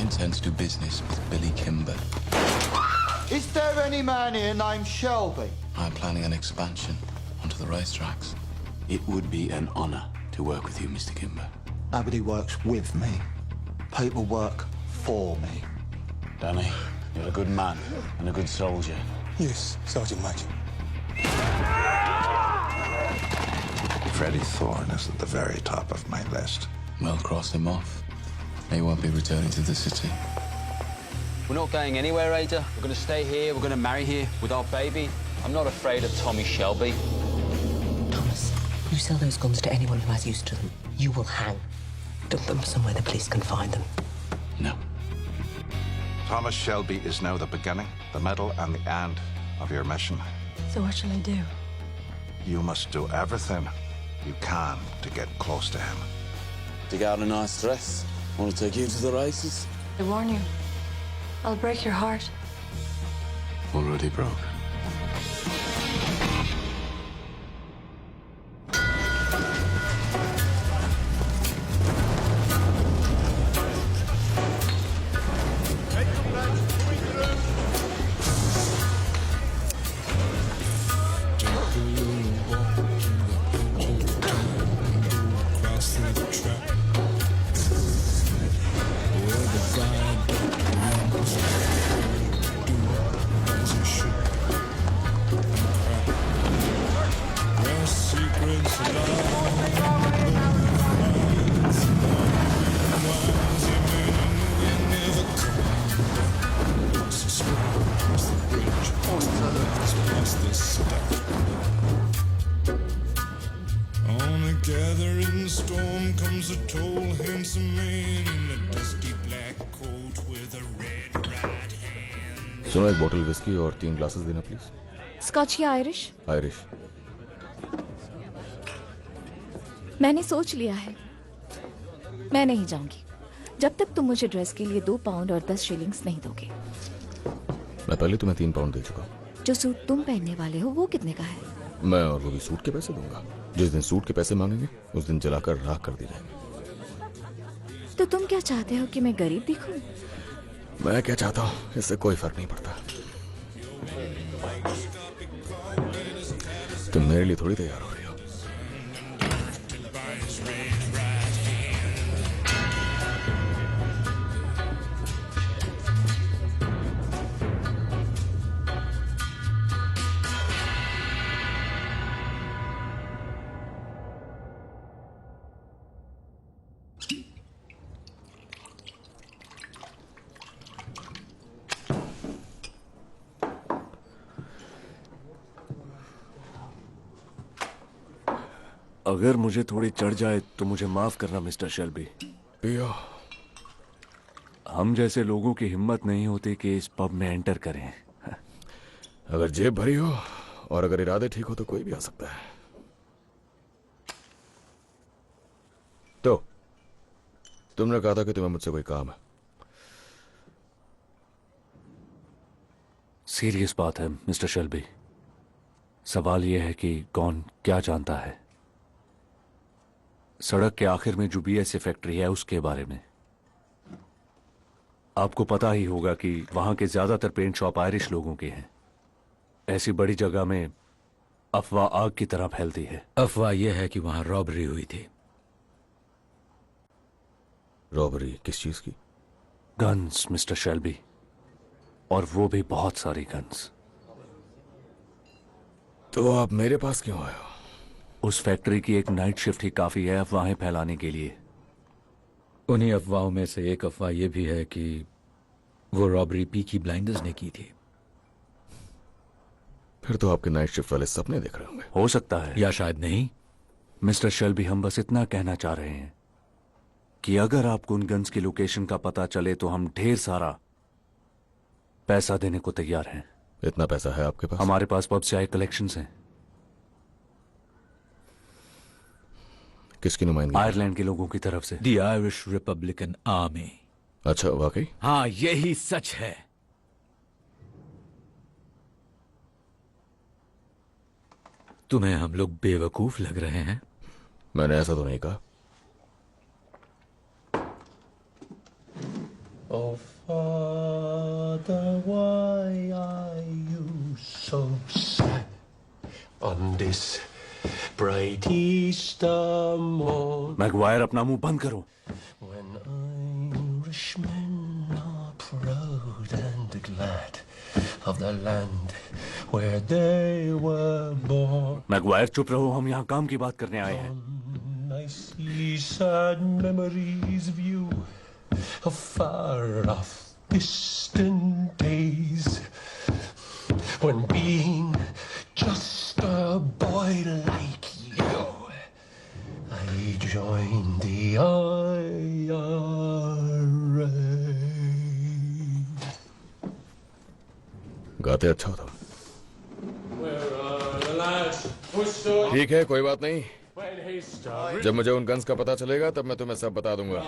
intend to do business with Billy Kimber. Is there any man here named Shelby? I'm planning an expansion onto the racetracks. It would be an honor to work with you, Mr. Kimber. Nobody works with me. People work for me. Danny, you're a good man and a good soldier. Yes, Sergeant Major. Freddie Thorne is at the very top of my list. Well, cross him off. He won't be returning to the city. We're not going anywhere, Ada. We're going to stay here. We're going to marry here with our baby. I'm not afraid of Tommy Shelby. Thomas, you sell those guns to anyone who has use to them, you will hang. Dump them somewhere the police can find them. No. Thomas Shelby is now the beginning, the middle, and the end of your mission. So what shall I do? You must do everything you can to get close to him. Dig out a nice dress. Want to take you to the races? I warn you, I'll break your heart. Already broke. On a gathering storm comes a tall, handsome man in a dusty black coat with a red right hand. सुनो, एक बोतल whisky और 3 glasses देना please. Scotch या Irish? Irish. मैंने सोच लिया है, मैं नहीं जाऊंगी जब तक तुम मुझे ड्रेस के लिए 2 पाउंड और 10 शिलिंग्स नहीं दोगे. मैं पहले तुम्हें 3 पाउंड दे चुका हूँ. जो सूट तुम पहनने वाले हो वो कितने का है? मैं और वो भी सूट के पैसे दूंगा. जिस दिन सूट के पैसे मांगेंगे उस दिन जलाकर राख कर दी जाएगी. तो तुम क्या चाहते हो कि मैं गरीब दिखूं? मैं क्या चाहता हूँ इससे कोई फर्क नहीं पड़ता. तुम मेरे लिए थोड़ी तैयार हो रही हो. अगर मुझे थोड़ी चढ़ जाए तो मुझे माफ करना मिस्टर शेल्बी. पियो. हम जैसे लोगों की हिम्मत नहीं होती कि इस पब में एंटर करें. अगर जेब भरी हो और अगर इरादे ठीक हो तो कोई भी आ सकता है. तो तुमने कहा था कि तुम्हें मुझसे कोई काम है. सीरियस बात है मिस्टर शेल्बी. सवाल यह है कि कौन क्या जानता है सड़क के आखिर में जो बीएसए फैक्ट्री है उसके बारे में. आपको पता ही होगा कि वहां के ज्यादातर पेंट शॉप आयरिश लोगों के हैं. ऐसी बड़ी जगह में अफवाह आग की तरह फैलती है. अफवाह यह है कि वहां रॉबरी हुई थी. रॉबरी किस चीज की? गन्स मिस्टर शेल्बी, और वो भी बहुत सारी गन्स. तो आप मेरे पास क्यों आए हो? उस फैक्ट्री की एक नाइट शिफ्ट ही काफी है अफवाहें फैलाने के लिए. उन्हीं अफवाहों में से एक अफवाह यह भी है कि वो रॉबरी पीकी ब्लाइंडर्स ने की थी. फिर तो आपके नाइट शिफ्ट वाले सपने देख रहे होंगे. हो सकता है या शायद नहीं. मिस्टर शेल्बी, हम बस इतना कहना चाह रहे हैं कि अगर आपको उन गन्स की लोकेशन का पता चले तो हम ढेर सारा पैसा देने को तैयार हैं. इतना पैसा है आपके पास? हमारे पास पब से आए कलेक्शंस हैं. किसकी नुमाइंदगी? आयरलैंड के लोगों की तरफ से. The Irish Republican army. अच्छा, वाकई? हाँ, यही सच है. तुम्हें हम लोग बेवकूफ लग रहे हैं? मैंने ऐसा तो नहीं कहा. Oh, Father, why are you so sad on this bright Easter morn? Maguire, अपना मुंह बंद करो. When Irishmen are proud and glad of the land where they were born. Maguire, चुप रहो, हम यहाँ काम की बात करने आए हैं. I see sad memories of you, of far off distant days, when being just a boy like you, I joined the IRA. गाते अच्छा हो तुम. ठीक है, कोई बात नहीं. जब मुझे उन गन्स का पता चलेगा तब मैं तुम्हें सब बता दूंगा.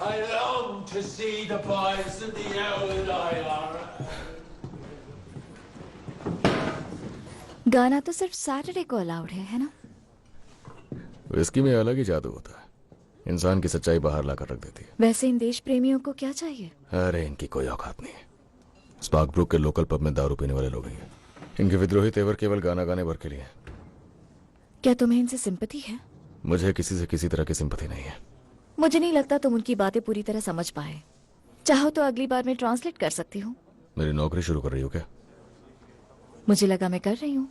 I long to see the boys in the old IRA. गाना तो सिर्फ सैटरडे को अलाउड है ना? विस्की में अलग ही जादू होता है. इंसान की सच्चाई बाहर लाकर रख देती है. वैसे इन देश प्रेमियों को क्या चाहिए? अरे इनकी कोई औकात नहीं है. स्पार्कब्रुक के लोकल पब में दारू पीने वाले लोग हैं. इनके विद्रोही तेवर केवल गाना गाने भर के लिए. क्या तुम्हें इनसे सिंपैथी है? मुझे किसी से किसी तरह की सिंपैथी नहीं है. मुझे नहीं लगता तुम उनकी बातें पूरी तरह समझ पाए. चाहो तो अगली बार मैं ट्रांसलेट कर सकती हूँ. मेरी नौकरी शुरू कर रही हो क्या? मुझे लगा मैं कर रही हूँ.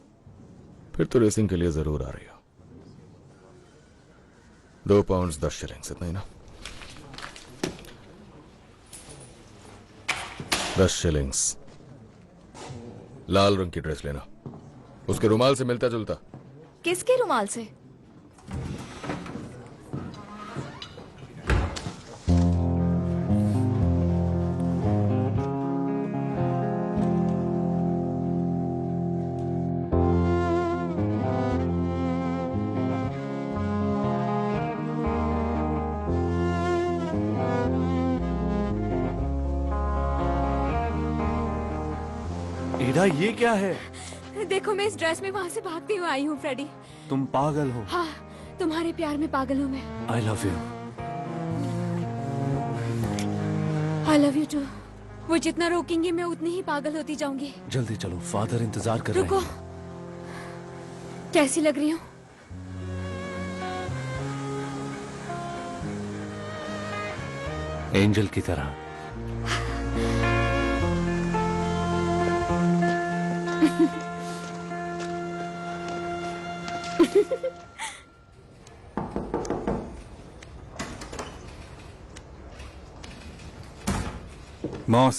फिर तो रेसिंग के लिए जरूर आ रही हो. 2 पाउंड 10 शिलिंग्स, इतना ही ना? 10 शिलिंग्स. लाल रंग की ड्रेस लेना, उसके रुमाल से मिलता जुलता. किसके रुमाल से? ईडा, ये क्या है? देखो, मैं इस ड्रेस में वहाँ से भागती हुई आई हूँ फ्रेडी. तुम पागल हो. हाँ, तुम्हारे प्यार में पागल हूँ मैं. I love you. I love you too. वो जितना रोकेंगे मैं उतनी ही पागल होती जाऊंगी. जल्दी चलो, फादर इंतजार कर रहे हैं. रुको. कैसी लग रही हूँ? एंजल की तरह. मॉस,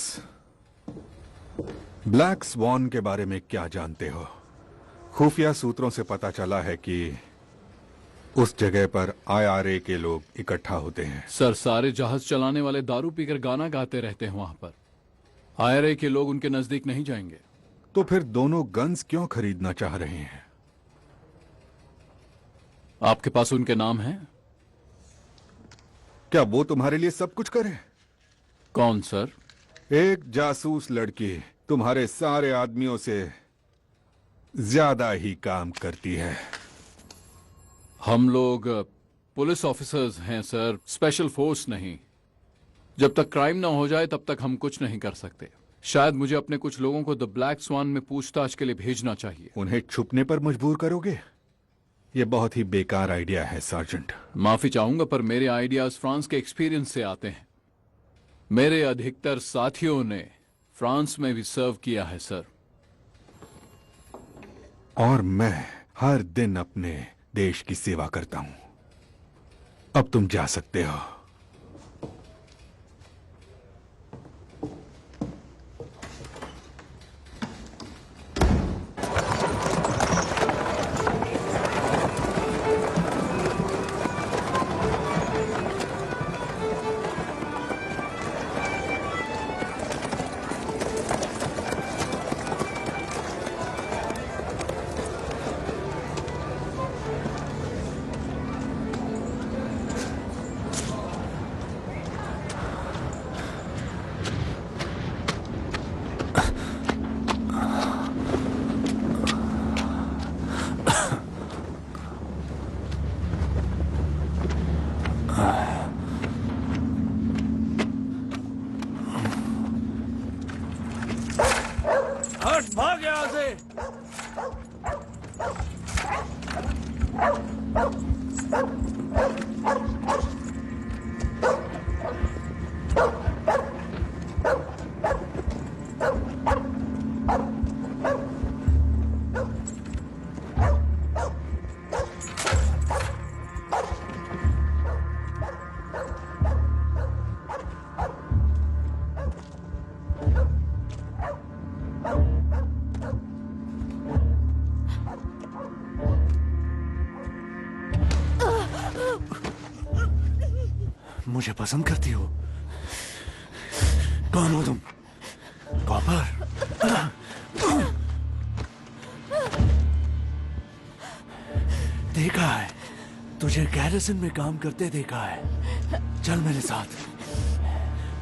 ब्लैक स्वॉन के बारे में क्या जानते हो? खुफिया सूत्रों से पता चला है कि उस जगह पर IRA के लोग इकट्ठा होते हैं. सर, सारे जहाज चलाने वाले दारू पीकर गाना गाते रहते हैं वहां पर. IRA के लोग उनके नजदीक नहीं जाएंगे. तो फिर दोनों गन्स क्यों खरीदना चाह रहे हैं? आपके पास उनके नाम हैं? क्या वो तुम्हारे लिए सब कुछ करे? कौन सर? एक जासूस लड़की तुम्हारे सारे आदमियों से ज्यादा ही काम करती है. हम लोग पुलिस ऑफिसर्स हैं सर, स्पेशल फोर्स नहीं. जब तक क्राइम ना हो जाए तब तक हम कुछ नहीं कर सकते. शायद मुझे अपने कुछ लोगों को द ब्लैक स्वान में पूछताछ के लिए भेजना चाहिए. उन्हें छुपने पर मजबूर करोगे? यह बहुत ही बेकार आइडिया है सार्जेंट. माफी चाहूंगा पर मेरे आइडियाज फ्रांस के एक्सपीरियंस से आते हैं. मेरे अधिकतर साथियों ने फ्रांस में भी सर्व किया है सर. और मैं हर दिन अपने देश की सेवा करता हूं. अब तुम जा सकते हो. मुझे पसंद करती हो? कौन हो तुम? कॉपर? देखा है, तुझे गैरिसन में काम करते देखा है। चल मेरे साथ,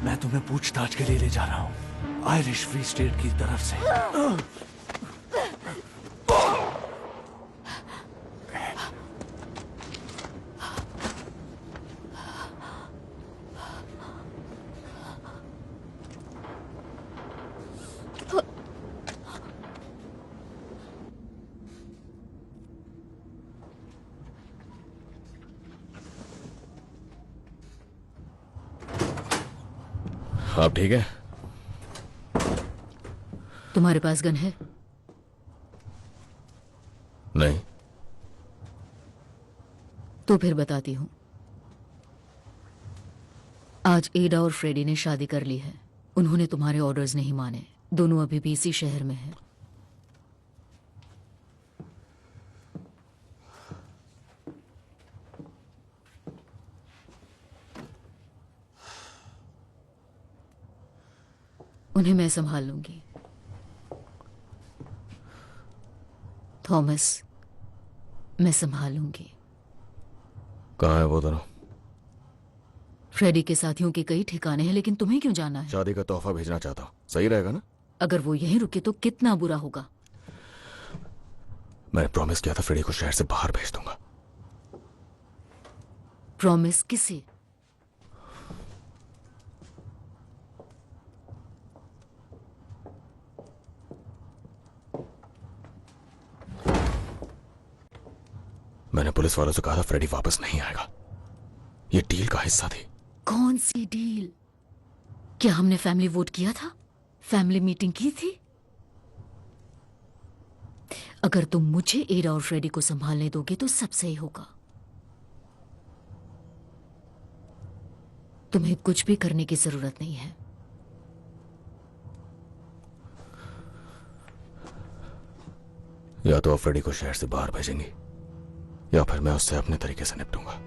मैं तुम्हें पूछताछ के लिए ले जा रहा हूँ, आयरिश फ्री स्टेट की तरफ से। आप ठीक है? तुम्हारे पास गन है? नहीं। तो फिर बताती हूं। आज एडा और फ्रेडी ने शादी कर ली है। उन्होंने तुम्हारे ऑर्डर्स नहीं माने। दोनों अभी भी इसी शहर में हैं। उन्हें मैं संभाल लूंगी। थॉमस, मैं संभाल लूंगी। कहाँ है वो दोनों? फ्रेडी के साथियों के कई ठिकाने हैं, लेकिन तुम्हें क्यों जाना है? शादी का तोहफा भेजना चाहता हूँ, सही रहेगा ना? अगर वो यहीं रुके तो कितना बुरा होगा। मैंने प्रॉमिस किया था फ्रेडी को शहर से बाहर भेज दूंगा। प्रॉमिस किसे? मैंने पुलिस वालों से कहा था फ्रेडी वापस नहीं आएगा। ये डील का हिस्सा थी। कौन सी डील? क्या हमने फैमिली वोट किया था? फैमिली मीटिंग की थी? अगर तुम मुझे एडा और फ्रेडी को संभालने दोगे तो सब सही होगा। तुम्हें कुछ भी करने की जरूरत नहीं है। या तो आप फ्रेडी को शहर से बाहर भेजेंगी या फिर मैं उससे अपने तरीके से निपटूंगा।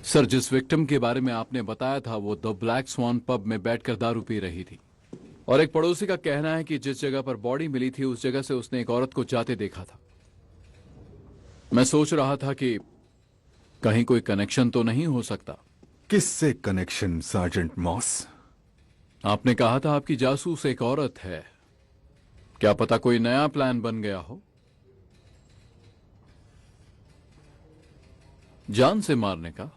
सर, जिस विक्टिम के बारे में आपने बताया था वो द ब्लैक स्वान पब में बैठकर दारू पी रही थी, और एक पड़ोसी का कहना है कि जिस जगह पर बॉडी मिली थी उस जगह से उसने एक औरत को जाते देखा था। मैं सोच रहा था कि कहीं कोई कनेक्शन तो नहीं हो सकता। किससे कनेक्शन सार्जेंट मॉस? आपने कहा था आपकी जासूस एक औरत है। क्या पता कोई नया प्लान बन गया हो? जान से मारने का,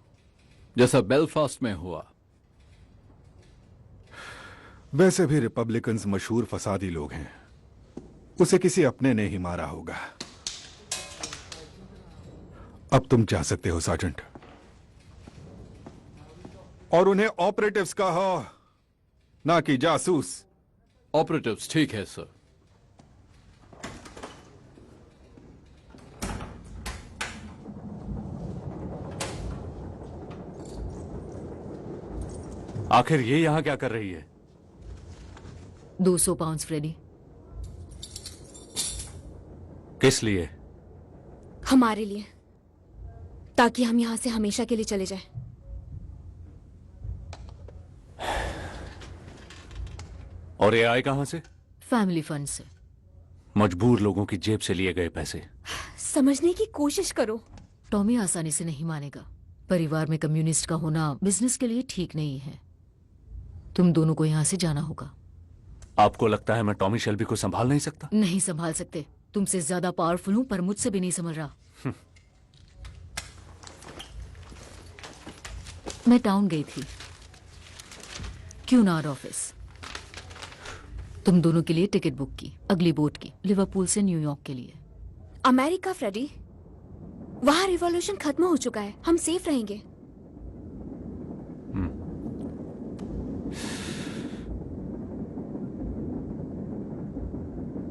जैसा बेलफास्ट में हुआ। वैसे भी रिपब्लिकन्स मशहूर फसादी लोग हैं। उसे किसी अपने ने ही मारा होगा। अब तुम जा सकते हो सार्जेंट, और उन्हें ऑपरेटिव्स कहो, ना कि जासूस। ऑपरेटिव्स, ठीक है सर। आखिर ये यहां क्या कर रही है? 200 पाउंड्स फ्रेडी। किस लिए? हमारे लिए, ताकि हम यहां से हमेशा के लिए चले जाएं। और ये आए कहां से? फैमिली फंड से। मजबूर लोगों की जेब से लिए गए पैसे। समझने की कोशिश करो। टॉमी आसानी से नहीं मानेगा। परिवार में कम्युनिस्ट का होना बिजनेस के लिए ठीक नहीं है। तुम दोनों को यहां से जाना होगा। आपको लगता है मैं टॉमी शेल्बी को संभाल नहीं सकता? नहीं संभाल सकते। तुमसे ज्यादा पावरफुल हूं, पर मुझसे भी नहीं संभल रहा। मैं टाउन गई थी, क्यूनार ऑफिस। तुम दोनों के लिए टिकट बुक की, अगली बोट की, लिवरपूल से न्यूयॉर्क के लिए। अमेरिका फ्रेडी, वहां रिवॉल्यूशन खत्म हो चुका है, हम सेफ रहेंगे।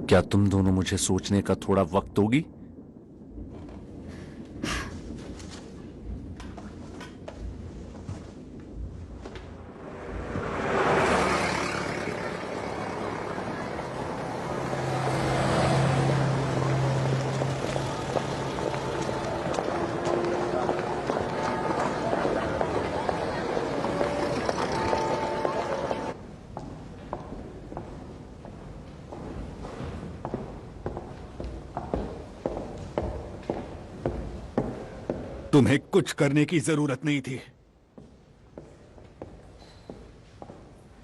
क्या तुम दोनों मुझे सोचने का थोड़ा वक्त दोगी? तुम्हें कुछ करने की जरूरत नहीं थी।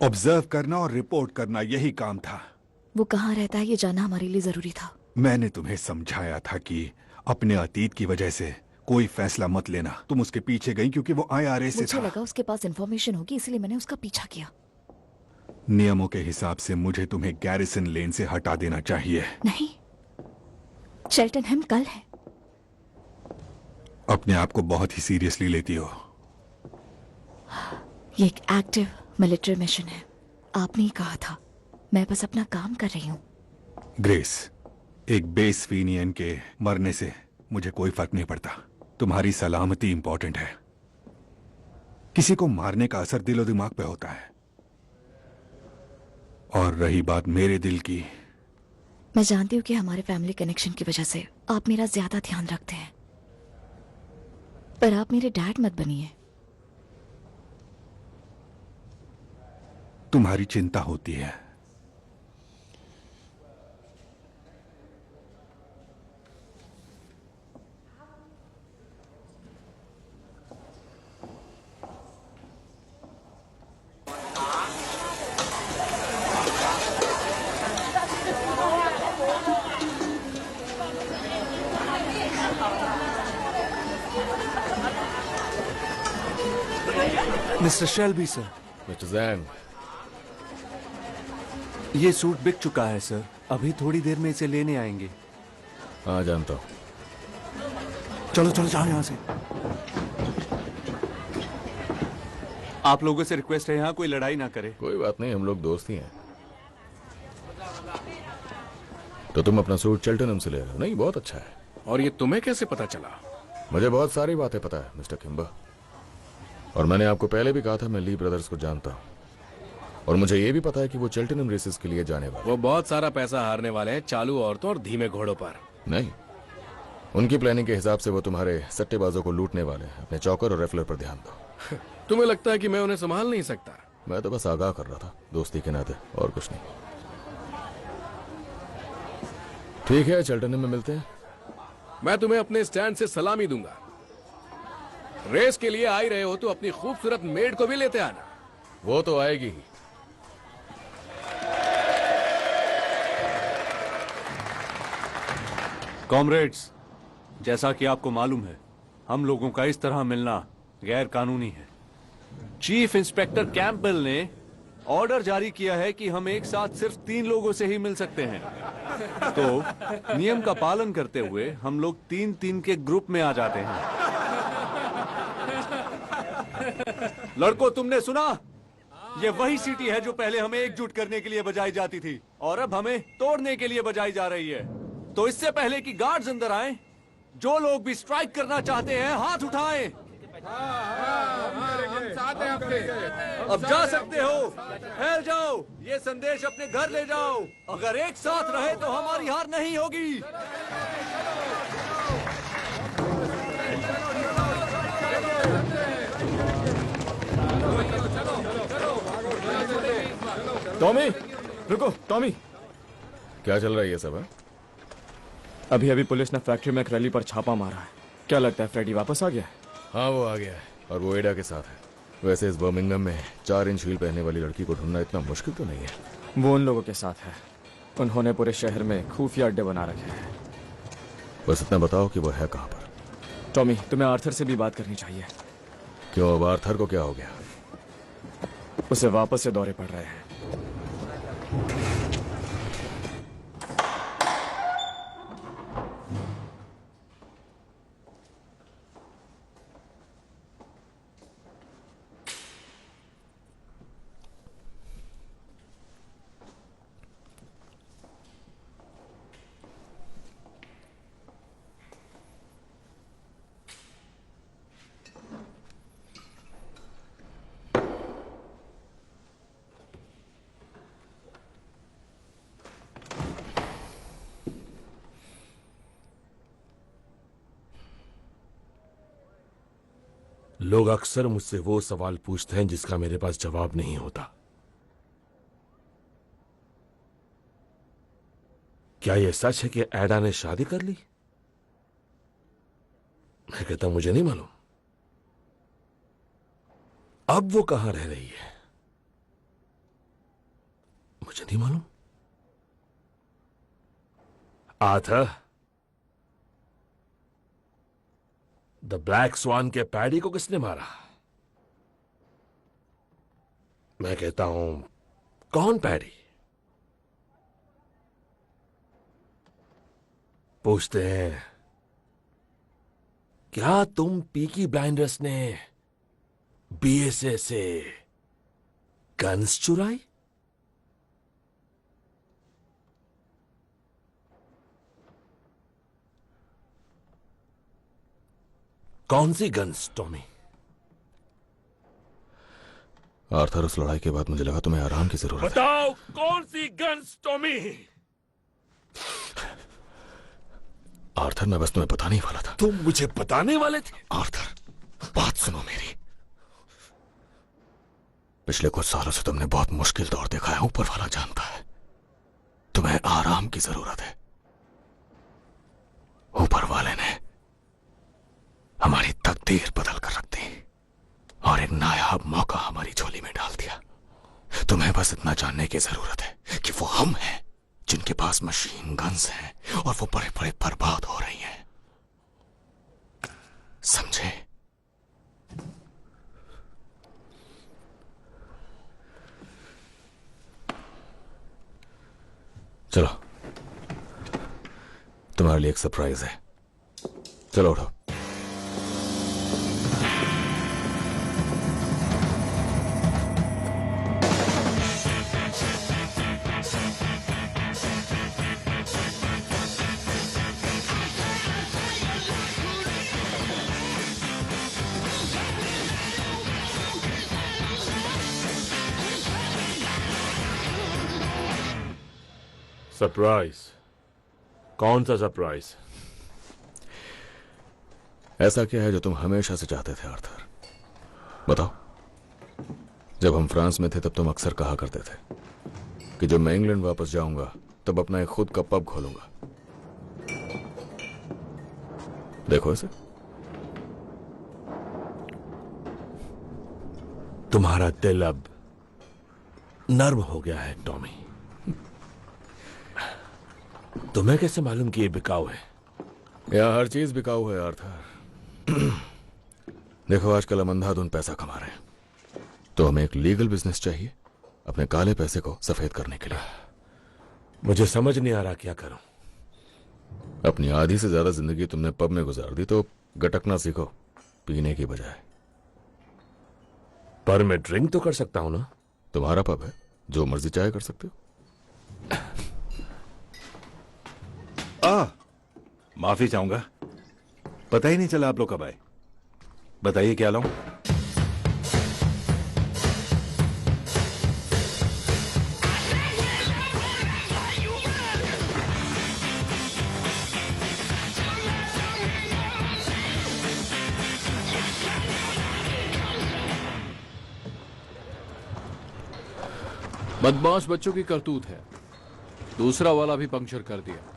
ऑब्जर्व करना और रिपोर्ट करना, यही काम था। वो कहाँ रहता है ये जानना हमारे लिए जरूरी था। मैंने तुम्हें समझाया था कि अपने अतीत की वजह से कोई फैसला मत लेना। तुम उसके पीछे गई क्योंकि वो IRA से मुझे था। लगा उसके पास इंफॉर्मेशन होगी, इसलिए मैंने उसका पीछा किया। नियमों के हिसाब से मुझे तुम्हें गैरिसन लेन से हटा देना चाहिए। नहीं, शेल्टनहम कल है। अपने आप को बहुत ही सीरियसली लेती हो। ये एक एक्टिव मिलिट्री मिशन है। आपने ही कहा था, मैं बस अपना काम कर रही हूँ। ग्रेस, एक बेस फीनियन के मरने से मुझे कोई फर्क नहीं पड़ता। तुम्हारी सलामती इंपॉर्टेंट है। किसी को मारने का असर दिलो दिमाग पे होता है। और रही बात मेरे दिल की, मैं जानती हूँ कि हमारे फैमिली कनेक्शन की वजह से आप मेरा ज्यादा ध्यान रखते हैं, पर आप मेरे डैड मत बनिए। तुम्हारी चिंता होती है। Mister Shelby sir. मिस्टर जैंग, ये सूट बिक चुका है सर, अभी थोड़ी देर में इसे लेने आएंगे। हाँ जानता हूँ। चलो चलो जाओ यहाँ से। आप लोगों से रिक्वेस्ट है यहाँ कोई लड़ाई ना करे। कोई बात नहीं, हम लोग दोस्त ही हैं। तो तुम अपना सूट चेल्टनम से ले रहे हो? नहीं, बहुत अच्छा है। और ये तुम्हें कैसे पता चला? मुझे बहुत सारी बातें पता है मिस्टर किम्बर, और मैंने आपको पहले भी कहा था मैं ली ब्रदर्स को जानता हूँ। और मुझे ये भी पता है कि वो चेल्टनम रेसेस के लिए जाने वाले। वो बहुत सारा पैसा हारने वाले हैं चालू औरतों और धीमे घोड़ों पर। नहीं, उनकी प्लानिंग के हिसाब से वो तुम्हारे सट्टेबाजों को लूटने वाले हैं। अपने चौकर और रेफलर पर ध्यान दो। तुम्हें लगता है कि मैं उन्हें संभाल नहीं सकता? मैं तो बस आगाह कर रहा था, दोस्ती के नाते, और कुछ नहीं। ठीक है, चेल्टनम में मिलते हैं। मैं तुम्हें अपने स्टैंड से सलामी दूंगा। रेस के लिए आ ही रहे हो तो अपनी खूबसूरत मेड को भी लेते आना। वो तो आएगी ही। कॉमरेड्स, जैसा कि आपको मालूम है, हम लोगों का इस तरह मिलना गैर कानूनी है। चीफ इंस्पेक्टर कैंपबेल ने ऑर्डर जारी किया है कि हम एक साथ सिर्फ 3 लोगों से ही मिल सकते हैं। तो नियम का पालन करते हुए हम लोग 3-3 के ग्रुप में आ जाते हैं। लड़कों, तुमने सुना? ये वही सीटी है जो पहले हमें एकजुट करने के लिए बजाई जाती थी और अब हमें तोड़ने के लिए बजाई जा रही है। तो इससे पहले कि गार्ड्स अंदर आएं, जो लोग भी स्ट्राइक करना चाहते हैं हाथ उठाएं। अब जा सकते हो, फैल जाओ, ये संदेश अपने घर ले जाओ। अगर एक साथ रहे तो हमारी हार नहीं होगी। टॉमी, रुको। टॉमी, क्या चल रहा है ये सब है? अभी पुलिस ने फैक्ट्री में एक रैली पर छापा मारा है। क्या लगता है फ्रेडी वापस आ गया है? हाँ, वो आ गया है और वो एडा के साथ है। वैसे इस बर्मिंघम में 4 इंच हील पहनने वाली लड़की को ढूंढना इतना मुश्किल तो नहीं है। वो उन लोगों के साथ है। उन्होंने पूरे शहर में खुफिया अड्डे बना रखे हैं। बस इतना बताओ कि वो है कहाँ पर। टॉमी, तुम्हें आर्थर से भी बात करनी चाहिए। क्यों, अब आर्थर को क्या हो गया? उसे वापस से दौरे पड़ रहे हैं। लोग अक्सर मुझसे वो सवाल पूछते हैं जिसका मेरे पास जवाब नहीं होता। क्या यह सच है कि एडा ने शादी कर ली? मैं कहता मुझे नहीं मालूम। अब वो कहां रह रही है मुझे नहीं मालूम। आर्थर, द ब्लैक स्वान के पैडी को किसने मारा? मैं कहता हूं कौन पैडी? पूछते हैं क्या तुम पीकी ब्लाइंडर्स ने बीएसए से गन्स चुराई? कौन सी गन्स, टॉमी? आर्थर, उस लड़ाई के बाद मुझे लगा तुम्हें आराम की जरूरत है। बताओ कौन सी गन्स, टॉमी? आर्थर, मैं बस तुम्हें बताने ही वाला था। तुम मुझे बताने वाले थे? आर्थर, बात सुनो मेरी। पिछले कुछ सालों से तुमने बहुत मुश्किल दौर देखा है। ऊपर वाला जानता है तुम्हें आराम की जरूरत है। ऊपर वाले ने हमारी तकदीर बदल कर रख दी और एक नायाब मौका हमारी झोली में डाल दिया। तुम्हें बस इतना जानने की जरूरत है कि वो हम हैं जिनके पास मशीन गन्स हैं और वो बड़े बड़े बर्बाद हो रही हैं। समझे? चलो, तुम्हारे लिए एक सरप्राइज है। चलो उठो। सरप्राइज? कौन सा सरप्राइज? ऐसा क्या है जो तुम हमेशा से चाहते थे आर्थर? बताओ। जब हम फ्रांस में थे तब तुम अक्सर कहा करते थे कि जब मैं इंग्लैंड वापस जाऊंगा तब अपना एक खुद का पब खोलूंगा। देखो इसे। तुम्हारा दिल अब नर्म हो गया है टॉमी। तुम्हें कैसे मालूम कि ये बिकाऊ है? यहां हर चीज बिकाऊ है आर्थर। देखो, आजकल हम अंधाधुन पैसा कमा रहे हैं, तो हमें एक लीगल बिजनेस चाहिए अपने काले पैसे को सफेद करने के लिए। मुझे समझ नहीं आ रहा क्या करूं। अपनी आधी से ज्यादा जिंदगी तुमने पब में गुजार दी, तो गटकना सीखो पीने की बजाय। पर मैं ड्रिंक तो कर सकता हूं ना? तुम्हारा पब है, जो मर्जी चाहे कर सकते हो। माफी चाहूंगा, पता ही नहीं चला आप लोग कब आए। बताइए क्या लाऊं? बदमाश बच्चों की करतूत है। दूसरा वाला भी पंक्चर कर दिया।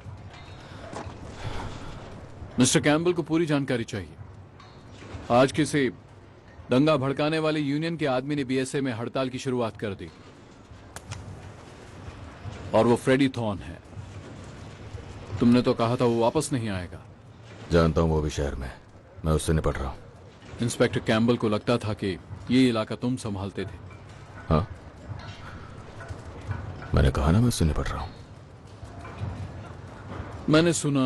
मिस्टर कैम्बल को पूरी जानकारी चाहिए। आज किसी दंगा भड़काने वाली यूनियन के आदमी ने बीएसए में हड़ताल की शुरुआत कर दी और वो फ्रेडी थॉर्न है। तुमने तो कहा था वो वापस नहीं आएगा। जानता हूं वो भी शहर में, मैं उससे निपट रहा हूं। इंस्पेक्टर कैम्बल को लगता था कि ये इलाका तुम संभालते थे। हाँ, मैंने कहा ना मैं उससे निपट रहा हूं। मैंने सुना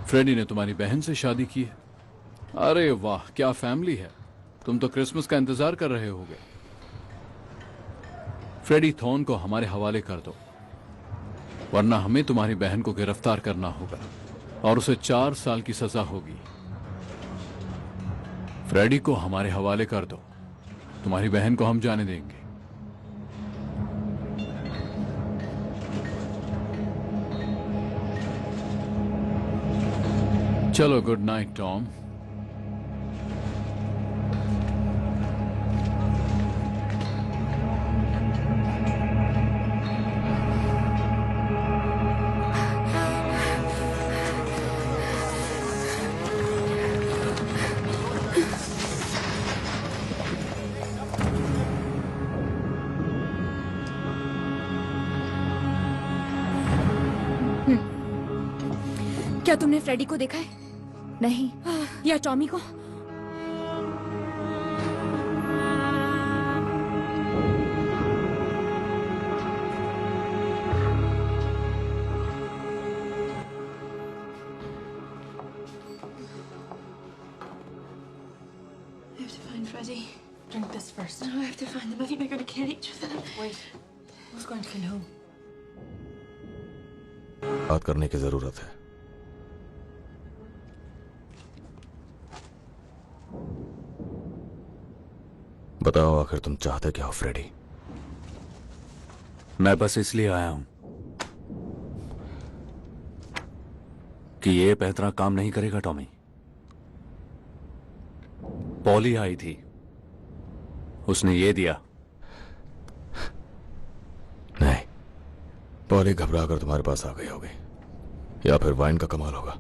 फ्रेडी ने तुम्हारी बहन से शादी की है। अरे वाह, क्या फैमिली है। तुम तो क्रिसमस का इंतजार कर रहे होगे। फ्रेडी थॉर्न को हमारे हवाले कर दो, वरना हमें तुम्हारी बहन को गिरफ्तार करना होगा और उसे 4 साल की सजा होगी। फ्रेडी को हमारे हवाले कर दो, तुम्हारी बहन को हम जाने देंगे। चलो, गुड नाइट टॉम। क्या तुमने फ्रेडी को देखा है? नहीं। या टॉमी को? I have to find Freddie. Drink this first. No, I have to find them. I think they're going to kill each other. Wait. Who's going to kill who? बात करने की जरूरत है। बताओ, आखिर तुम चाहते क्या हो फ्रेडी? मैं बस इसलिए आया हूं कि ये पैतरा काम नहीं करेगा टॉमी। पॉली आई थी, उसने ये दिया। नहीं, पॉली घबरा कर तुम्हारे पास आ गई होगी, या फिर वाइन का कमाल होगा।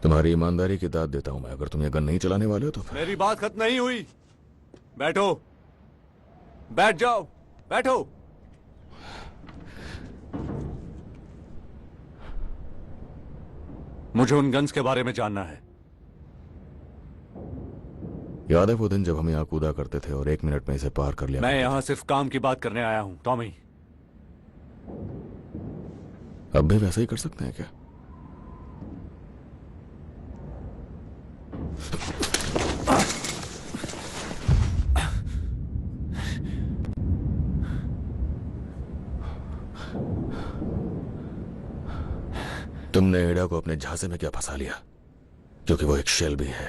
तुम्हारी ईमानदारी की दाद देता हूं मैं। अगर तुम ये गन नहीं चलाने वाले हो तो फिर मेरी बात खत्म नहीं हुई। बैठो, बैठ जाओ, बैठो। मुझे उन गन्स के बारे में जानना है। याद है वो दिन जब हम यहां कूदा करते थे और 1 मिनट में इसे पार कर लिया? मैं यहां सिर्फ काम की बात करने आया हूं टॉमी। अब भी वैसा ही कर सकते हैं क्या? तुमने एडा को अपने झांसे में क्या फंसा लिया? क्योंकि वो एक शेल भी है।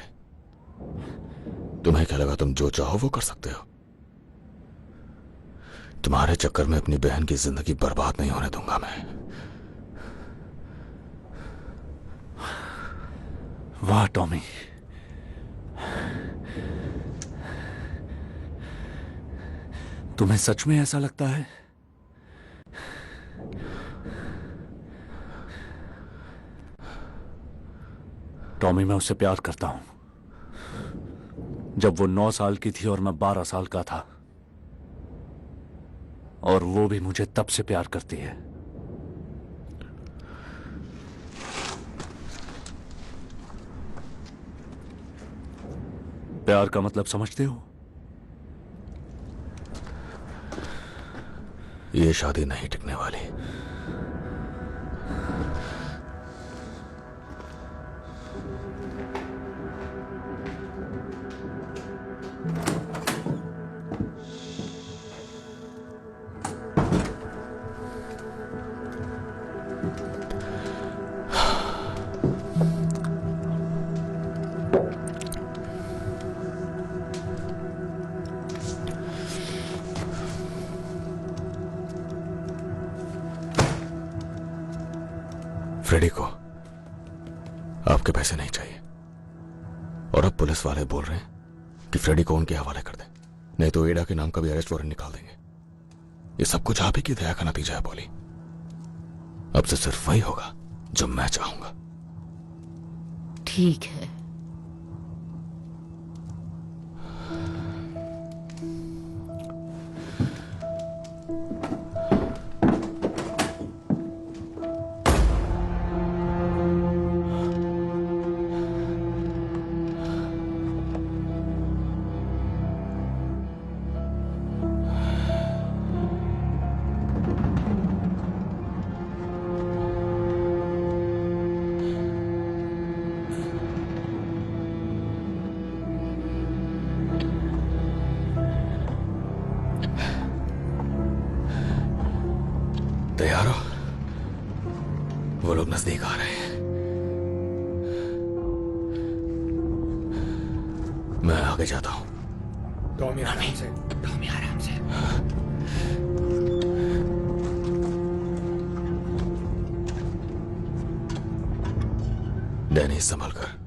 तुम्हें क्या लगा तुम जो चाहो वो कर सकते हो? तुम्हारे चक्कर में अपनी बहन की जिंदगी बर्बाद नहीं होने दूंगा मैं। वाह टॉमी, तुम्हें सच में ऐसा लगता है? टॉमी, मैं उससे प्यार करता हूं। जब वो 9 साल की थी और मैं 12 साल का था, और वो भी मुझे तब से प्यार करती है। प्यार का मतलब समझते हो? ये शादी नहीं टिकने वाली। फ्रेडी को आपके पैसे नहीं चाहिए, और अब पुलिस वाले बोल रहे हैं कि फ्रेडी को उनके हवाले कर दें, नहीं तो एडा के नाम का भी अरेस्ट वारंट निकाल देंगे। ये सब कुछ आप ही की दया का नतीजा है पॉली। अब से सिर्फ वही होगा जो मैं चाहूंगा। ठीक है, तैयार हो? वो लोग नजदीक आ रहे हैं। मैं आगे जाता हूं। टॉमी आराम से। टॉमी आराम से। डैनी संभल कर।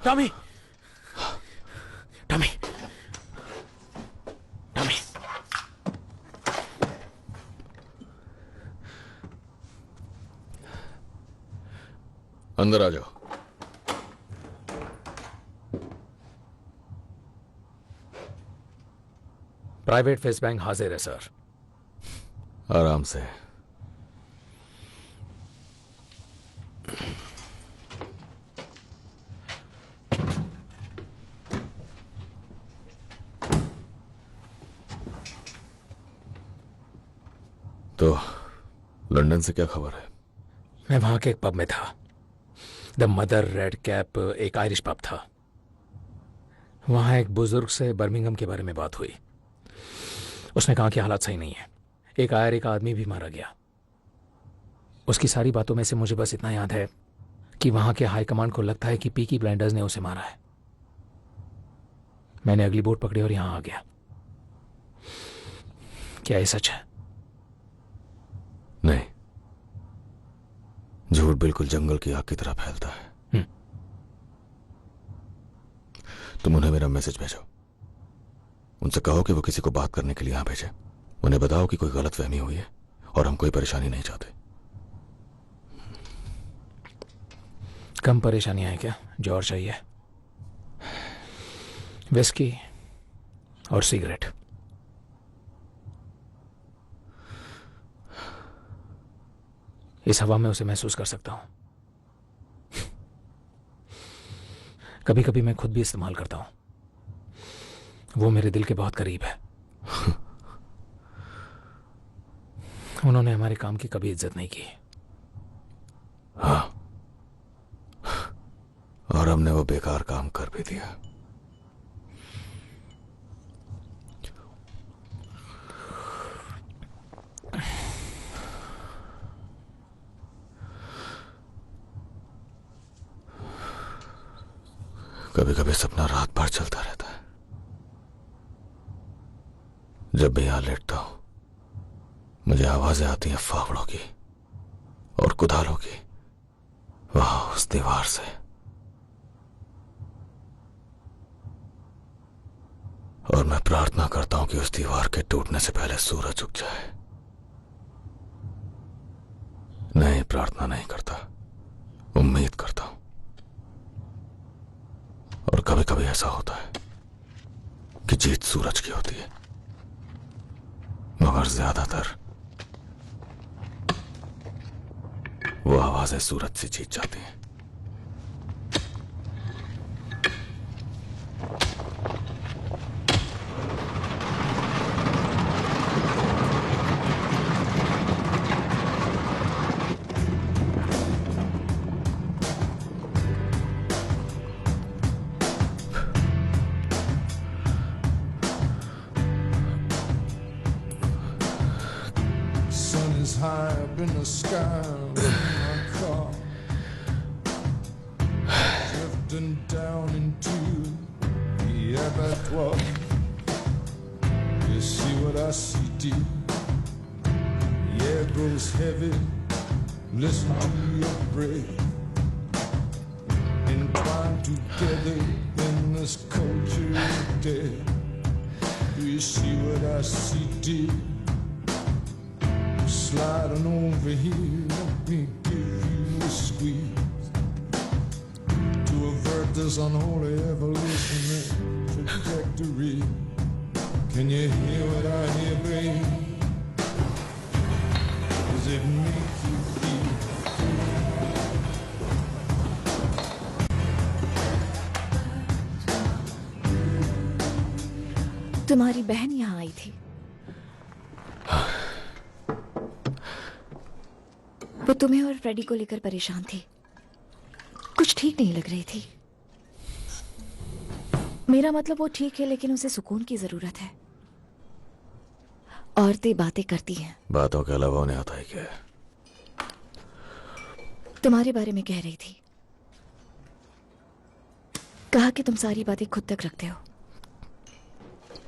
Tommy, Tommy, Tommy. अंदर आ जाओ। प्राइवेट फेस बैंक हाजिर है सर। आराम से। तो लंदन से क्या खबर है? मैं वहां के एक पब में था। द मदर रेड कैप एक आयरिश पब था। वहां एक बुजुर्ग से बर्मिंघम के बारे में बात हुई। उसने कहा कि हालात सही नहीं है। एक आयरिश आदमी भी मारा गया। उसकी सारी बातों में से मुझे बस इतना याद है कि वहां के हाई कमांड को लगता है कि पीकी ब्लाइंडर्स ने उसे मारा है। मैंने अगली बोट पकड़ी और यहां आ गया। क्या ये सच है? नहीं, झूठ बिल्कुल जंगल की आग की तरह फैलता है। तुम उन्हें मेरा मैसेज भेजो। उनसे कहो कि वो किसी को बात करने के लिए यहां भेजे। उन्हें बताओ कि कोई गलतफहमी हुई है और हम कोई परेशानी नहीं चाहते। कम परेशानियां हैं क्या जो और चाहिए? विस्की और सिगरेट। इस हवा में उसे महसूस कर सकता हूं। कभी कभी मैं खुद भी इस्तेमाल करता हूं। वो मेरे दिल के बहुत करीब है। उन्होंने हमारे काम की कभी इज्जत नहीं की। हाँ, और हमने वो बेकार काम कर भी दिया। कभी कभी सपना रात भर चलता रहता है। जब भी यहां लेटता हूं मुझे आवाजें आती हैं फावड़ों की और कुदालों की, वहां उस दीवार से। और मैं प्रार्थना करता हूं कि उस दीवार के टूटने से पहले सूरज उग जाए। नहीं, प्रार्थना नहीं करता, उम्मीद करता हूं। और कभी कभी ऐसा होता है कि जीत सूरज की होती है, मगर ज्यादातर वो आवाजें सूरज से जीत जाती हैं। High up in the sky with my car, drifting down into the abattoir. You see what I see, dear? The air grows heavy. Listen to your breath, entwined together in this culture of death. We you see what I see, dear? Sliding over here, let me give you a squeeze to avert this unholy evolutionary trajectory. Can you hear what I hear, babe? Does it make you feel? तुम्हारी बहन यहाँ आई थी। वो तुम्हें और Freddy को लेकर परेशान थी। कुछ ठीक नहीं लग रही थी। मेरा मतलब वो ठीक है, लेकिन उसे सुकून की जरूरत है। औरतें बातें करती हैं। बातों के अलावा उन्हें आता है क्या? तुम्हारे बारे में कह रही थी। कहा कि तुम सारी बातें खुद तक रखते हो।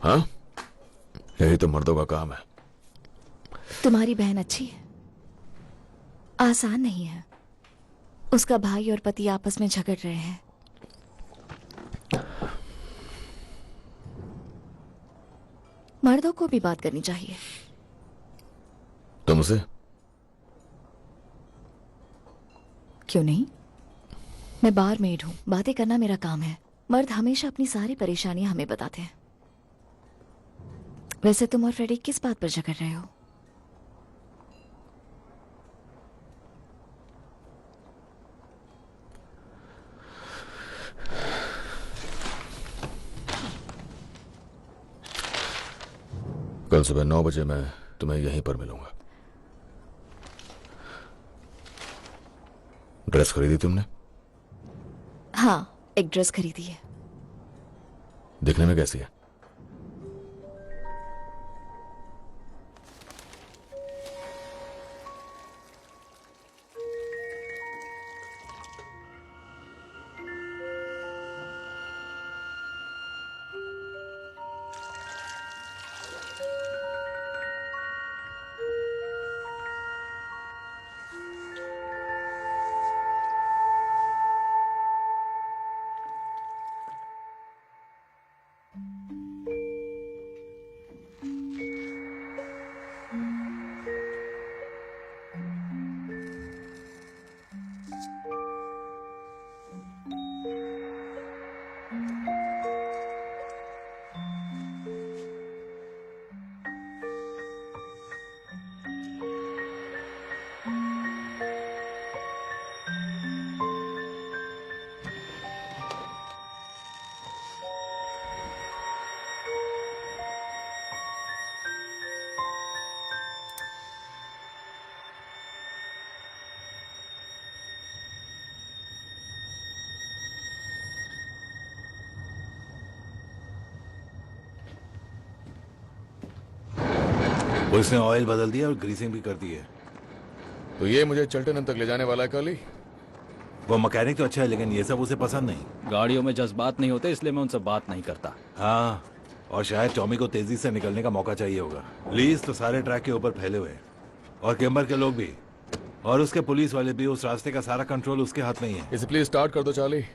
हाँ, यही तो मर्दों का काम है। तुम्हारी बहन अच्छी है, आसान नहीं है। उसका भाई और पति आपस में झगड़ रहे हैं। मर्दों को भी बात करनी चाहिए। तुमसे? क्यों नहीं? मैं बार मेड हूं, बातें करना मेरा काम है। मर्द हमेशा अपनी सारी परेशानियां हमें बताते हैं। वैसे तुम और फ्रेडी किस बात पर झगड़ रहे हो? कल सुबह 9 बजे मैं तुम्हें यहीं पर मिलूंगा। ड्रेस खरीदी तुमने? हाँ, एक ड्रेस खरीदी है। दिखने में कैसी है? पुलिस ने ऑयल बदल दिया और ग्रीसिंग भी कर दी है। तो ये मुझे चल्टन तक ले जाने वाला है काली? वो मैकेनिक तो अच्छा है, लेकिन ये सब उसे पसंद नहीं। गाड़ियों में जज्बात नहीं होते, इसलिए मैं उनसे बात नहीं करता। हाँ, और शायद टॉमी को तेजी से निकलने का मौका चाहिए होगा। लीज तो सारे ट्रैक के ऊपर फैले हुए हैं, और केम्बर के लोग भी, और उसके पुलिस वाले भी। उस रास्ते का सारा कंट्रोल उसके हाथ में ही है। इसे प्लीज स्टार्ट कर दो चार्ली।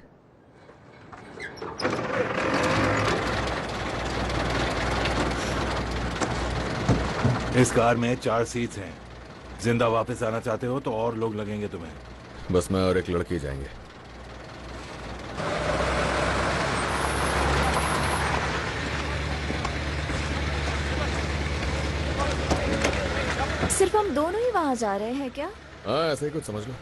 इस कार में 4 सीट्स हैं। जिंदा वापस आना चाहते हो तो और लोग लगेंगे तुम्हें। बस मैं और एक लड़की जाएंगे। सिर्फ हम दोनों ही वहां जा रहे हैं क्या? हाँ, ऐसे ही कुछ समझ लो।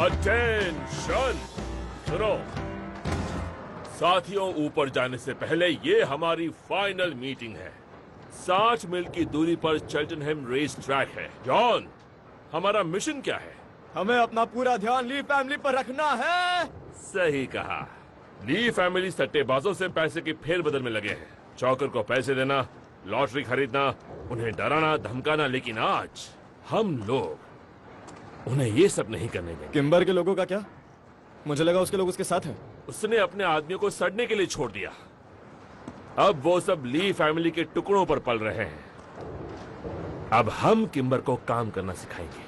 अटेंशन! सुनो साथियों, ऊपर जाने से पहले ये हमारी फाइनल मीटिंग है। 60 मील की दूरी पर चेल्टनहम रेस ट्रैक है। जॉन, हमारा मिशन क्या है? हमें अपना पूरा ध्यान ली फैमिली पर रखना है। सही कहा। ली फैमिली सट्टेबाजों से पैसे की फेरबदल में लगे हैं। चौकर को पैसे देना, लॉटरी खरीदना, उन्हें डराना धमकाना, लेकिन आज हम लोग उन्हें ये सब नहीं करने देंगे। किम्बर के लोगों का क्या? मुझे लगा उसके लोग उसके साथ हैं। उसने अपने आदमियों को सड़ने के लिए छोड़ दिया। अब वो सब ली फैमिली के टुकड़ों पर पल रहे हैं। अब हम किम्बर को काम करना सिखाएंगे।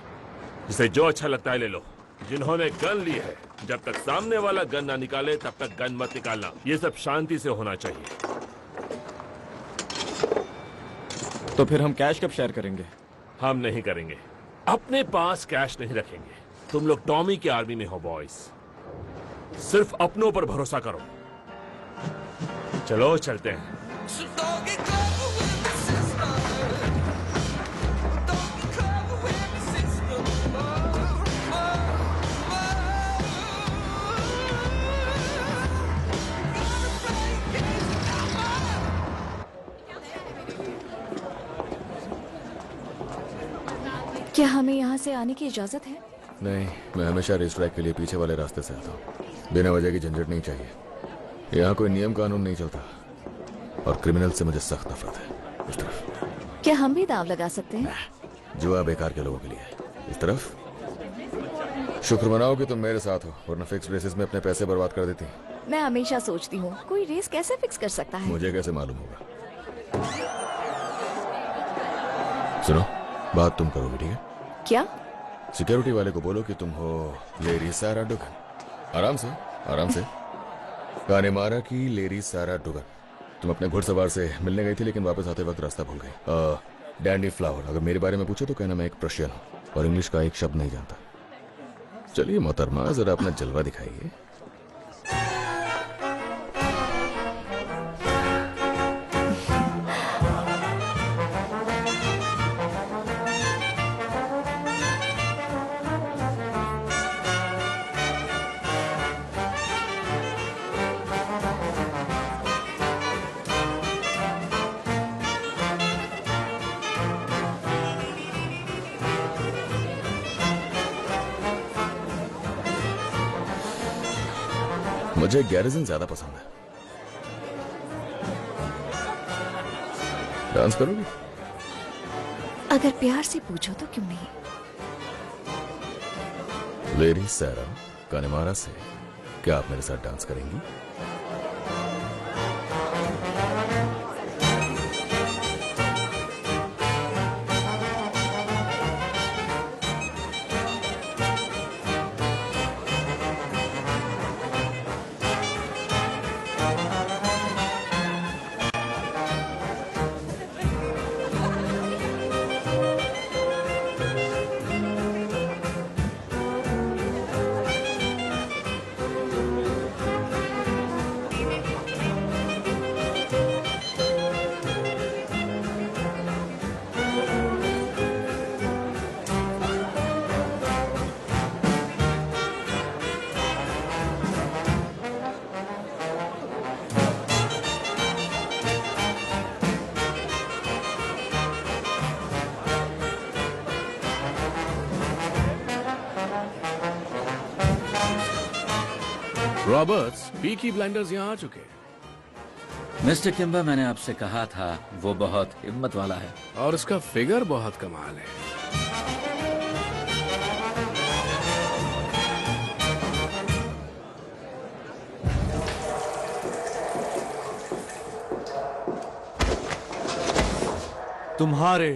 जिसे जो अच्छा लगता है ले लो। जिन्होंने गन ली है, जब तक सामने वाला गन ना निकाले तब तक गन मत निकालना। ये सब शांति से होना चाहिए। तो फिर हम कैश कब शेयर करेंगे? हम नहीं करेंगे। अपने पास कैश नहीं रखेंगे। तुम लोग टॉमी की आर्मी में हो बॉयज। सिर्फ अपनों पर भरोसा करो। चलो चलते हैं। क्या हमें यहाँ से आने की इजाजत है? नहीं, मैं हमेशा रेस ट्रैक के लिए पीछे वाले रास्ते से आता हूँ। बिना वजह की झंझट नहीं चाहिए। यहाँ कोई नियम कानून नहीं चलता और क्रिमिनल से मुझे सख्त नफरत है। इस तरफ। क्या हम भी दाव लगा सकते हैं? जुआ बेकार के लोगों के लिए है। इस तरफ। शुक्र मनाओ कि तुम मेरे साथ हो, वरना फिक्स रेसेस में अपने पैसे बर्बाद कर देती। मैं हमेशा सोचती हूँ कोई रेस कैसे फिक्स कर सकता है। मुझे कैसे मालूम होगा? सुनो, बात तुम करोगे, ठीक है? क्या? सिक्योरिटी वाले को बोलो कि तुम हो लेरी सारा डुगन। आराम से, आराम से। कानेमारा की लेरी सारा डुगन। तुम अपने घुड़सवार से मिलने गई थी, लेकिन वापस आते वक्त रास्ता भूल गई। Dandy flower. अगर मेरे बारे में पूछे तो कहना मैं एक प्रशियन हूँ और इंग्लिश का एक शब्द नहीं जानता। चलिए मोहतरमा, जरा अपना जलवा दिखाइए। मुझे गैरिजन ज्यादा पसंद है। डांस करोगी? अगर प्यार से पूछो तो क्यों नहीं। लेरी सारा कानेमारा से क्या आप मेरे साथ डांस करेंगी? रॉबर्ट्स, पीकी ब्लाइंडर्स यहाँ आ चुके हैं। मिस्टर किम्बर, मैंने आपसे कहा था वो बहुत हिम्मत वाला है और उसका फिगर बहुत कमाल है। तुम्हारे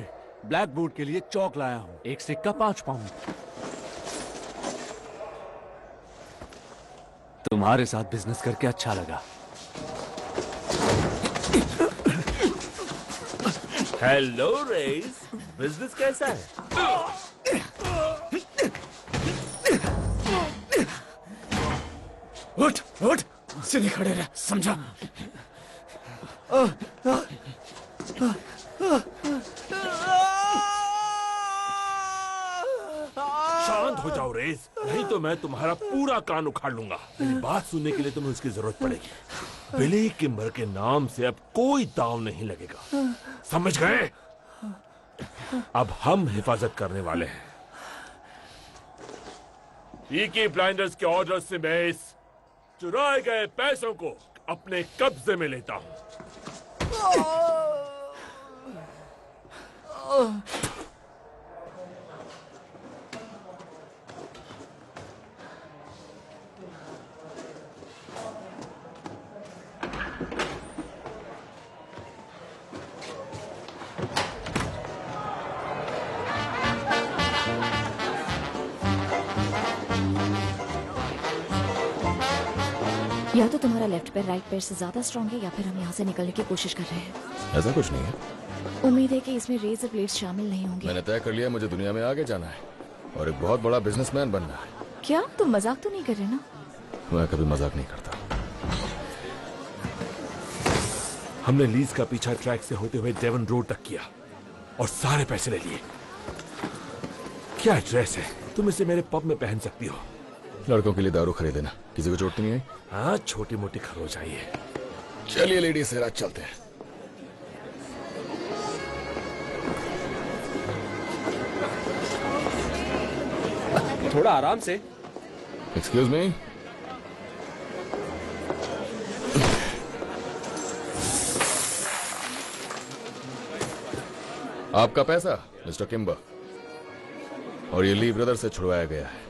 ब्लैक बूट के लिए चौक लाया हूं। एक सिक्का 5 पाउंड। तुम्हारे साथ बिजनेस करके अच्छा लगा। हेलो रेस, बिजनेस कैसा है? उठ उठ, सीधे खड़े रह, समझा? शांत हो जाओ रेस, नहीं तो मैं तुम्हारा पूरा कान उखाड़ लूंगा। मेरी बात सुनने के लिए तुम्हें उसकी जरूरत पड़ेगी। बिली किम्बर के नाम से अब कोई दांव नहीं लगेगा, समझ गए? अब हम हिफाजत करने वाले हैं। पीकी ब्लाइंडर्स के ऑर्डर से मैं इस चुराए गए पैसों को अपने कब्जे में लेता हूं। या तो तुम्हारा लेफ्ट पैर राइट पैर से ज्यादा स्ट्रांग है या फिर हम यहाँ से निकलने की कोशिश कर रहे हैं। ऐसा कुछ नहीं है। उम्मीद है कि इसमें रेजर ब्लेड्स शामिल नहीं होंगे। मैंने तय कर लिया मुझे दुनिया में आगे जाना है और एक बहुत बड़ा बिजनेसमैन बनना है। क्या तुम मजाक तो नहीं कर रहे ना? मैं कभी मजाक नहीं करता। हमने लीज का पीछा ट्रैक से होते हुए डेवन रोड तक किया और सारे पैसे ले लिए। क्या ड्रेस है, तुम इसे मेरे पब में पहन सकती हो। लड़कों के लिए दारू खरीदे ना, किसी को चोट तो नहीं आई? हाँ, छोटी मोटी खरोच आई है। चलिए लेडीज से रात चलते हैं। थोड़ा आराम से। Excuse me. आपका पैसा मिस्टर किम्बर, और ये ली ब्रदर से छुड़वाया गया है।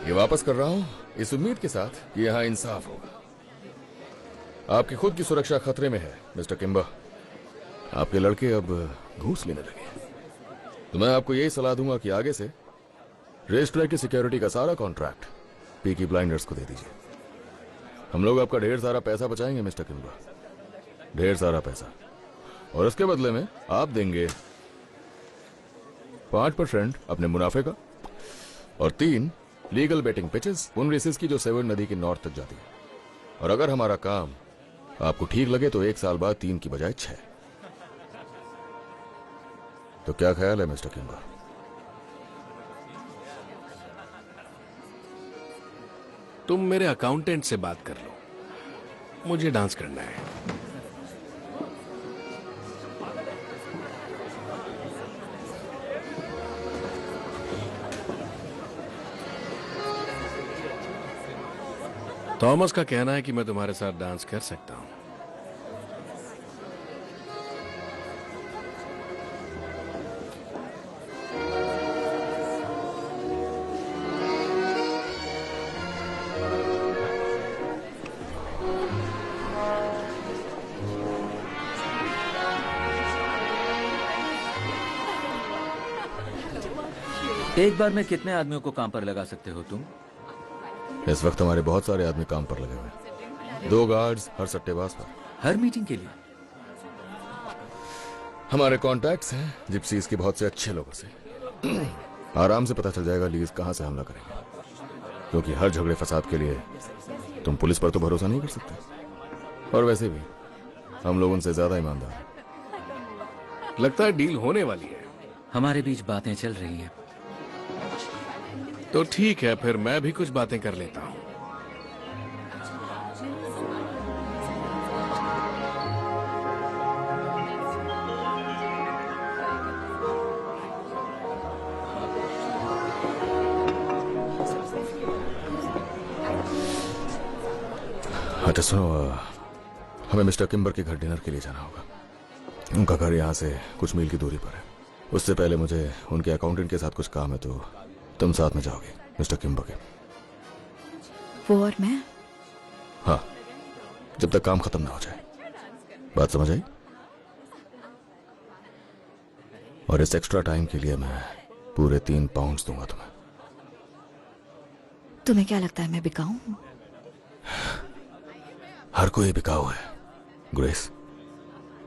ये वापस कर रहा हूं इस उम्मीद के साथ कि यहां इंसाफ होगा। आपकी खुद की सुरक्षा खतरे में है मिस्टर किम्बर। आपके लड़के अब घूस लेने लगे, तो मैं आपको यही सलाह दूंगा कि आगे से रेस ट्रैक की सिक्योरिटी का सारा कॉन्ट्रैक्ट पीकी ब्लाइंडर्स को दे दीजिए। हम लोग आपका ढेर सारा पैसा बचाएंगे मिस्टर किम्बर, ढेर सारा पैसा, और उसके बदले में आप देंगे 5% अपने मुनाफे का और 3 लीगल बेटिंग पिचेस उन रेसेस की जो सेवन नदी के नॉर्थ तक जाती है। और अगर हमारा काम आपको ठीक लगे तो 1 साल बाद 3 की बजाय 6। तो क्या ख्याल है मिस्टर किम्बर? तुम मेरे अकाउंटेंट से बात कर लो, मुझे डांस करना है। थॉमस का कहना है कि मैं तुम्हारे साथ डांस कर सकता हूं। एक बार में कितने आदमियों को काम पर लगा सकते हो तुम? इस वक्त हमारे बहुत सारे आदमी काम पर लगे हुए हैं। 2 गार्ड्स हर सट्टेबाज पर। हर मीटिंग के लिए? हमारे कॉन्टैक्ट्स हैं जिप्सीज के बहुत से अच्छे लोगों से। आराम से पता चल जाएगा लीज कहां से हमला करेंगे, क्योंकि हर झगड़े फसाद के लिए तुम पुलिस पर तो भरोसा नहीं कर सकते, और वैसे भी हम लोग उनसे ज्यादा ईमानदार हैं। लगता है डील होने वाली है। हमारे बीच बातें चल रही हैं। तो ठीक है, फिर मैं भी कुछ बातें कर लेता हूं। अच्छा सुनो, हमें मिस्टर किम्बर के घर डिनर के लिए जाना होगा। उनका घर यहाँ से कुछ मील की दूरी पर है। उससे पहले मुझे उनके अकाउंटेंट के साथ कुछ काम है, तो तुम साथ में जाओगे मिस्टर किम्बर के? वो और मैं? हाँ, जब तक काम खत्म ना हो जाए। बात समझ आई? और इस एक्स्ट्रा टाइम के लिए मैं पूरे 3 पाउंड्स दूंगा तुम्हें। तुम्हें क्या लगता है मैं बिकाऊ हूं? हर कोई बिकाऊ है ग्रेस।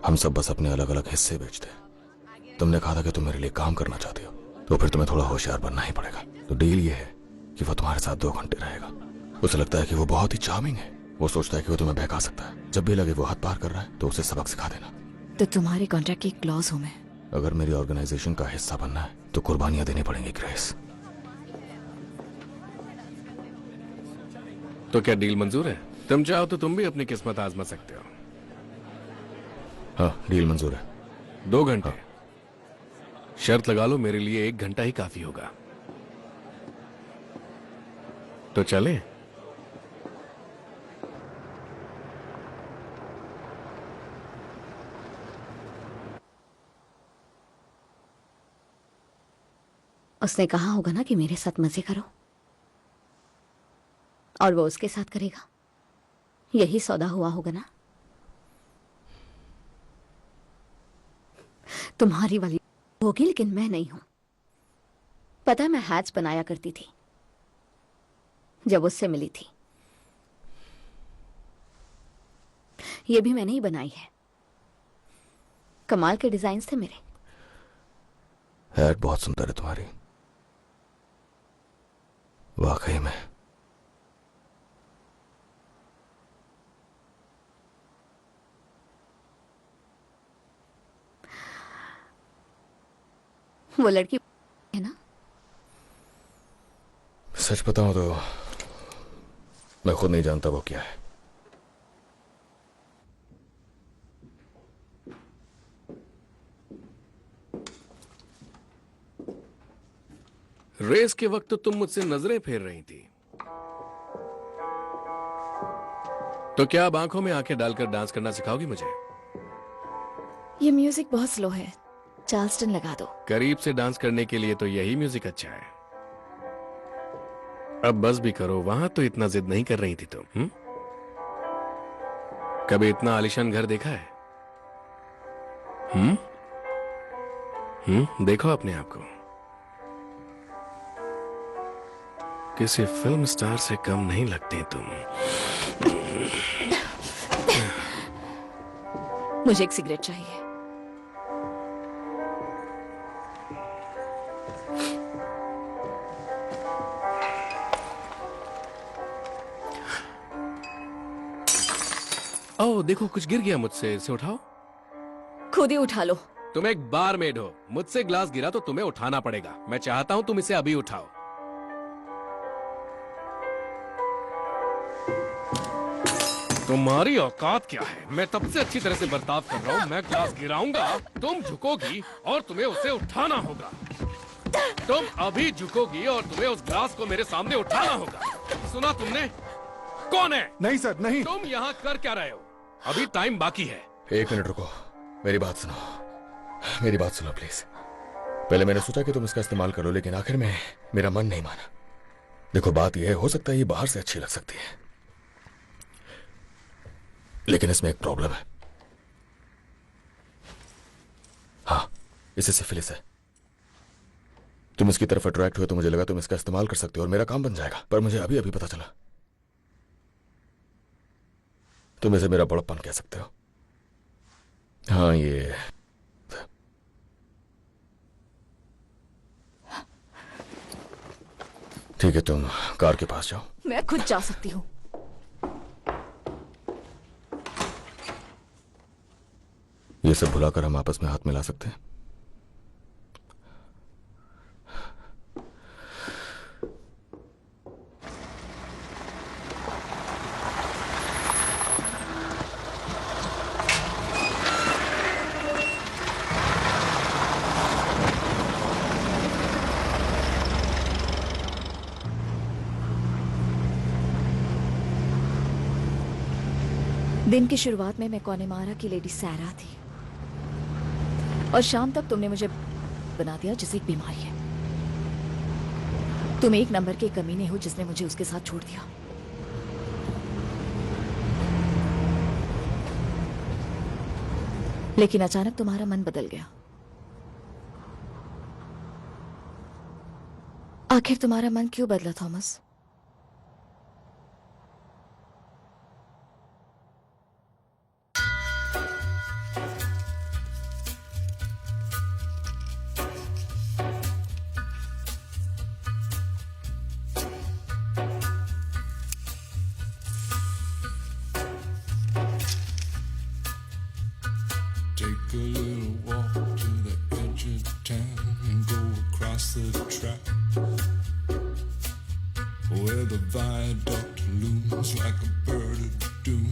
हम सब बस अपने अलग अलग हिस्से बेचते हैं। तुमने कहा था कि तुम मेरे लिए काम करना चाहते हो, तो फिर तुम्हें थोड़ा होशियार बनना ही पड़ेगा। तो डील ये है कि वो तुम्हारे साथ 2 घंटे रहेगा। उसे लगता है कि वो बहुत ही चार्मिंग है। वो सोचता है कि वो तुम्हें बहका सकता है। जब भी लगे वो हद पार कर रहा है तो उसे सबक सिखा देना। तो तुम्हारे कॉन्ट्रैक्ट की क्लॉज हूं मैं। अगर मेरी ऑर्गेनाइजेशन का हिस्सा बनना है तो कुर्बानियां देनी पड़ेंगी ग्रेस। तो क्या डील मंजूर है? तुम चाहो तो तुम भी अपनी किस्मत आजमा सकते हो। हाँ, डील मंजूर है। 2 घंटे। हाँ। शर्त लगा लो, मेरे लिए 1 घंटा ही काफी होगा। तो चले? उसने कहा होगा ना कि मेरे साथ मजे करो, और वो उसके साथ करेगा। यही सौदा हुआ होगा ना। तुम्हारी वाली होगी, लेकिन मैं नहीं हूं। पता है, मैं हैट्स बनाया करती थी जब उससे मिली थी। ये भी मैंने ही बनाई है। कमाल के डिजाइन्स थे मेरे। हैट बहुत सुंदर है तुम्हारी, वाकई में। वो लड़की है ना? सच बताऊं तो मैं खुद नहीं जानता वो क्या है। रेस के वक्त तो तुम मुझसे नजरें फेर रही थी, तो क्या अब आंखों में आंखें डालकर डांस करना सिखाओगी मुझे? ये म्यूजिक बहुत स्लो है, चार्ल्सटन लगा दो। करीब से डांस करने के लिए तो यही म्यूजिक अच्छा है। अब बस भी करो, वहां तो इतना जिद नहीं कर रही थी तुम। कभी इतना आलीशान घर देखा है? देखो अपने आप को, किसी फिल्म स्टार से कम नहीं लगती तुम। मुझे एक सिगरेट चाहिए। ओह देखो, कुछ गिर गया मुझसे, इसे उठाओ। खुद ही उठा लो। तुम एक बारमेड हो, मुझसे ग्लास गिरा तो तुम्हें उठाना पड़ेगा। मैं चाहता हूं तुम इसे अभी उठाओ। तुम्हारी औकात क्या है? मैं तब से अच्छी तरह से बर्ताव कर रहा हूँ। मैं ग्लास गिराऊंगा, तुम झुकोगी और तुम्हें उसे उठाना होगा। तुम अभी झुकोगी और तुम्हें उस ग्लास को मेरे सामने उठाना होगा। सुना तुमने? कौन है? नहीं सर, नहीं। तुम यहाँ कर क्या रहे हो? अभी टाइम बाकी है। एक मिनट रुको, मेरी बात सुनो, मेरी बात सुनो प्लीज। पहले मैंने सोचा कि तुम इसका इस्तेमाल करो, लेकिन आखिर में मेरा मन नहीं माना। देखो बात यह है, हो सकता है ये बाहर से अच्छी लग सकती है, लेकिन इसमें एक प्रॉब्लम है। हाँ, इसे सिफिलिस है। तुम इसकी तरफ अट्रैक्ट हुए तो मुझे लगा तुम इसका इस्तेमाल कर सकते हो और मेरा काम बन जाएगा, पर मुझे अभी अभी पता चला तुम इसे मेरा बड़प्पन कह सकते हो। हाँ, ये ठीक है, तुम कार के पास जाओ। मैं खुद जा सकती हूँ। ये सब भुलाकर हम आपस में हाथ मिला सकते हैं। दिन की शुरुआत में मैं कोनेमारा की लेडी सैरा थी, और शाम तक तुमने मुझे बना दिया जिसे एक बीमारी है। तुम एक नंबर के कमीने हो जिसने मुझे उसके साथ छोड़ दिया। लेकिन अचानक तुम्हारा मन बदल गया। आखिर तुम्हारा मन क्यों बदला Thomas? Take a little walk to the edge of town and go across the track where the viaduct looms like a bird of doom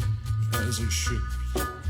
as it ships